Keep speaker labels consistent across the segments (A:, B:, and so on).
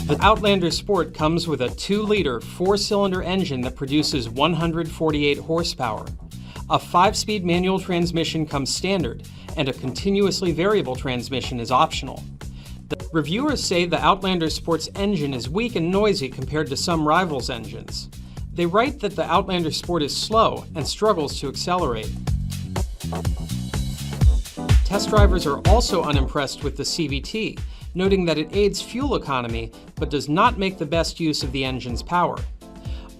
A: The Outlander Sport comes with a 2-liter 4-cylinder engine that produces 148 horsepower. A 5-speed manual transmission comes standard, and a continuously variable transmission is optional. The reviewers say the Outlander Sport's engine is weak and noisy compared to some rivals' engines. They write that the Outlander Sport is slow and struggles to accelerate. Test drivers are also unimpressed with the CVT, noting that it aids fuel economy but does not make the best use of the engine's power.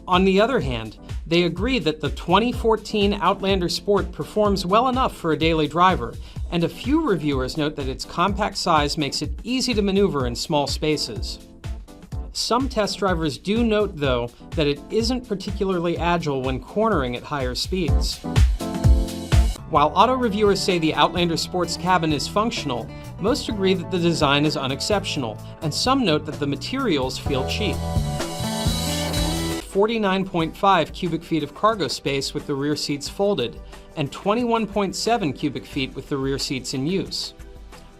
A: On the other hand, they agree that the 2014 Outlander Sport performs well enough for a daily driver, and a few reviewers note that its compact size makes it easy to maneuver in small spaces. Some test drivers do note, though, that it isn't particularly agile when cornering at higher speeds. While auto reviewers say the Outlander Sport's cabin is functional, most agree that the design is unexceptional, and some note that the materials feel cheap. 49.5 cubic feet of cargo space with the rear seats folded, and 21.7 cubic feet with the rear seats in use.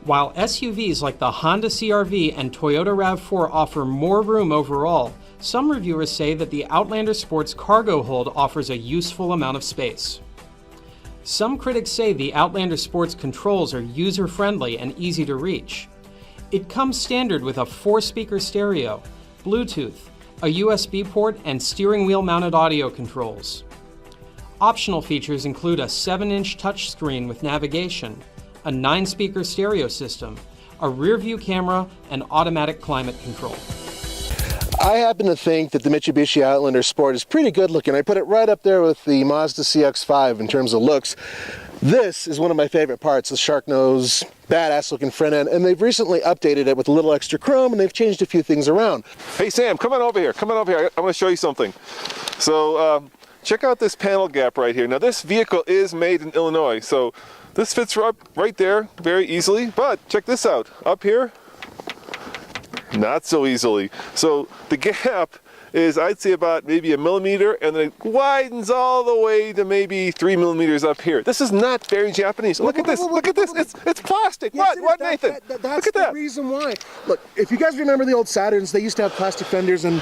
A: While SUVs like the Honda CR-V and Toyota RAV4 offer more room overall, some reviewers say that the Outlander Sport's cargo hold offers a useful amount of space. Some critics say the Outlander Sport's controls are user-friendly and easy to reach. It comes standard with a 4-speaker stereo, Bluetooth, a USB port, and steering wheel mounted audio controls. Optional features include a 7-inch touchscreen with navigation, a 9-speaker stereo system, a rear-view camera, and automatic climate control.
B: I happen to think that the Mitsubishi Outlander Sport is pretty good looking. I put it right up there with the Mazda CX-5 in terms of looks. This is one of my favorite parts, the shark nose, badass looking front end, and they've recently updated it with a little extra chrome, and they've changed a few things around.
C: Hey Sam, come on over here, I want to show you something. So check out this panel gap right here. Now this vehicle is made in Illinois, so this fits right there very easily, but check this out, up here, not so easily. So the gap is, I'd say, about maybe 1 millimeter, and then it widens all the way to maybe 3 millimeters up here. This is not very Japanese. Look at this, look at this, it's plastic.
B: Yes,
C: What, Nathan?
B: That's
C: look at that.
B: The reason why. Look, if you guys remember the old Saturns, they used to have plastic fenders and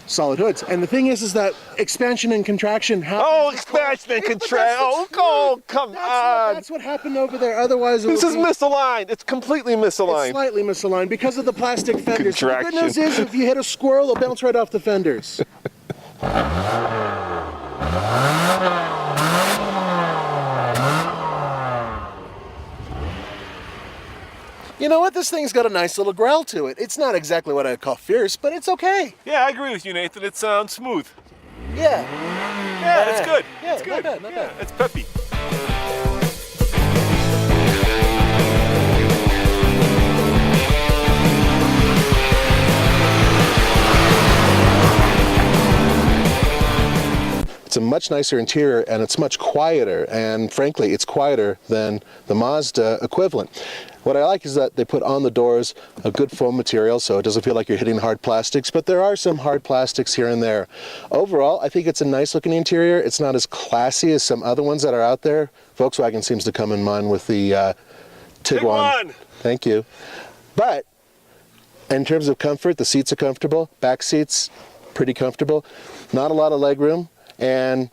B: solid hoods. And the thing is that expansion and contraction happens.
C: Oh, expansion and contraction. Oh, come on.
B: That's what happened over there. Otherwise,
C: this is misaligned. It's completely misaligned.
B: It's slightly misaligned because of the plastic fenders.
C: Contraction.
B: The good news is, if you hit a squirrel, it'll bounce right off the fenders. You know what? This thing's got a nice little growl to it. It's not exactly what I'd call fierce, but it's okay.
C: Yeah, I agree with you, Nathan. It sounds smooth.
B: Yeah.
C: Yeah, it's good.
B: Yeah,
C: it's good.
B: Not bad.
C: It's peppy.
B: It's a much nicer interior, and it's much quieter, and frankly it's quieter than the Mazda equivalent. What I like is that they put on the doors a good foam material so it doesn't feel like you're hitting hard plastics, but there are some hard plastics here and there. Overall, I think it's a nice looking interior. It's not as classy as some other ones that are out there. Volkswagen seems to come in mind with the Tiguan. Thank you. But in terms of comfort, the seats are comfortable. Back seats, pretty comfortable. Not a lot of leg room, and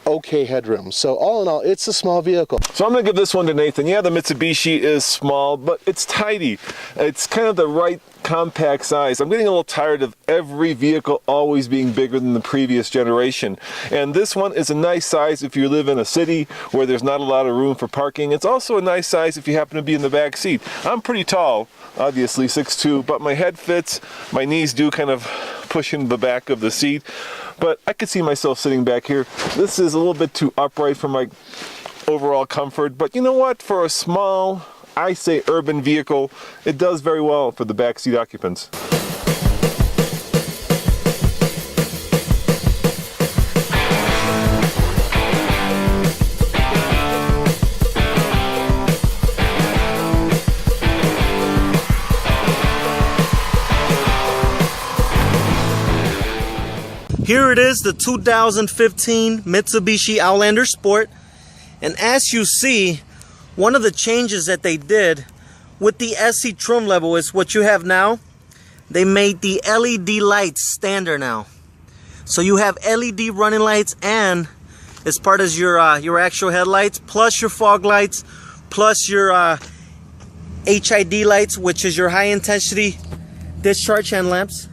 B: okay headroom. So all in all, it's a small vehicle.
C: So I'm going to give this one to Nathan. Yeah, the Mitsubishi is small, but it's tidy. It's kind of the right compact size. I'm getting a little tired of every vehicle always being bigger than the previous generation. And this one is a nice size if you live in a city where there's not a lot of room for parking. It's also a nice size if you happen to be in the back seat. I'm pretty tall, obviously 6'2", but my head fits. My knees do kind of push into the back of the seat. But I could see myself sitting back here. This is a little bit too upright for my overall comfort, but you know what? For a small, I say urban vehicle, it does very well for the backseat occupants.
D: Here it is, the 2015 Mitsubishi Outlander Sport. And as you see, one of the changes that they did with the SC trim level is what you have now. they made the LED lights standard now. So you have LED running lights, and as part of your actual headlights, plus your fog lights, plus your HID lights, which is your high intensity discharge hand lamps.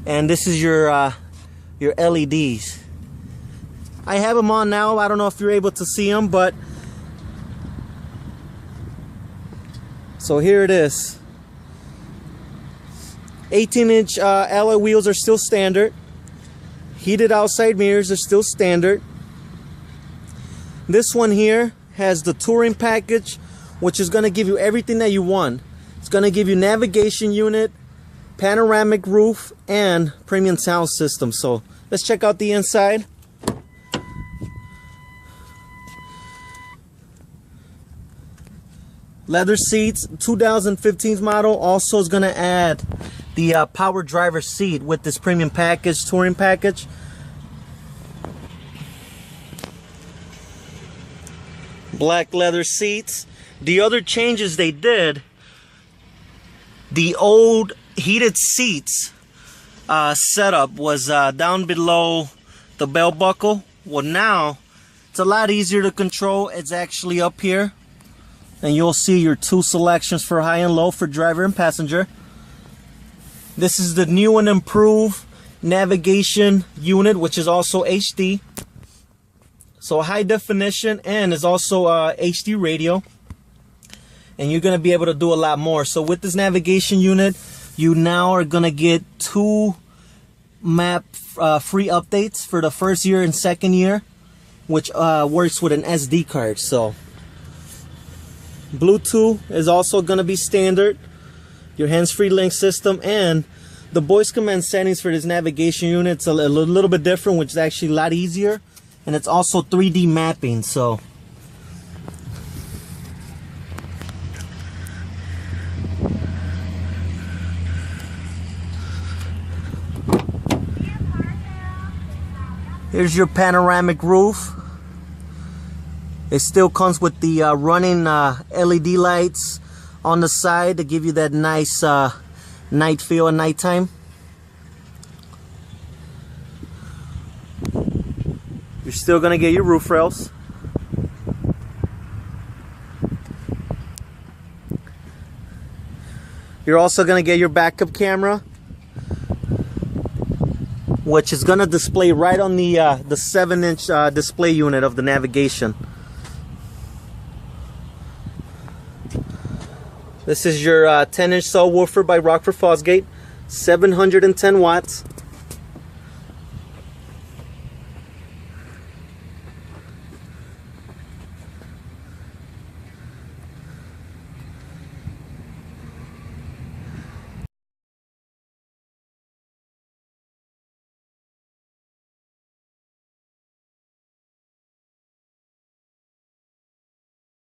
D: And this is your LEDs. I have them on now. I don't know if you're able to see them, but so here it is. 18-inch alloy wheels are still standard. Heated outside mirrors are still standard. This one here has the touring package, which is going to give you everything that you want. It's going to give you navigation unit, panoramic roof, and premium sound system. So let's check out the inside. Leather seats, 2015 model. Also is going to add the power driver seat with this premium package, touring package. Black leather seats. The other changes they did, the old heated seats setup was down below the belt buckle. Well, now it's a lot easier to control. It's actually up here, and you'll see your two selections for high and low for driver and passenger. This is the new and improved navigation unit, which is also HD. So high definition, and is also HD radio. And you're going to be able to do a lot more. So with this navigation unit, you now are going to get 2 map free updates for the first year and second year, which works with an SD card. So Bluetooth is also going to be standard. Your hands-free link system, and the voice command settings for this navigation unit, it's a little bit different, which is actually a lot easier, and it's also 3D mapping. So here's your panoramic roof. It still comes with the running LED lights on the side to give you that nice night feel at nighttime. You're still gonna get your roof rails. You're also gonna get your backup camera, which is gonna display right on the 7-inch display unit of the navigation. This is your 10-inch subwoofer by Rockford Fosgate, 710 watts.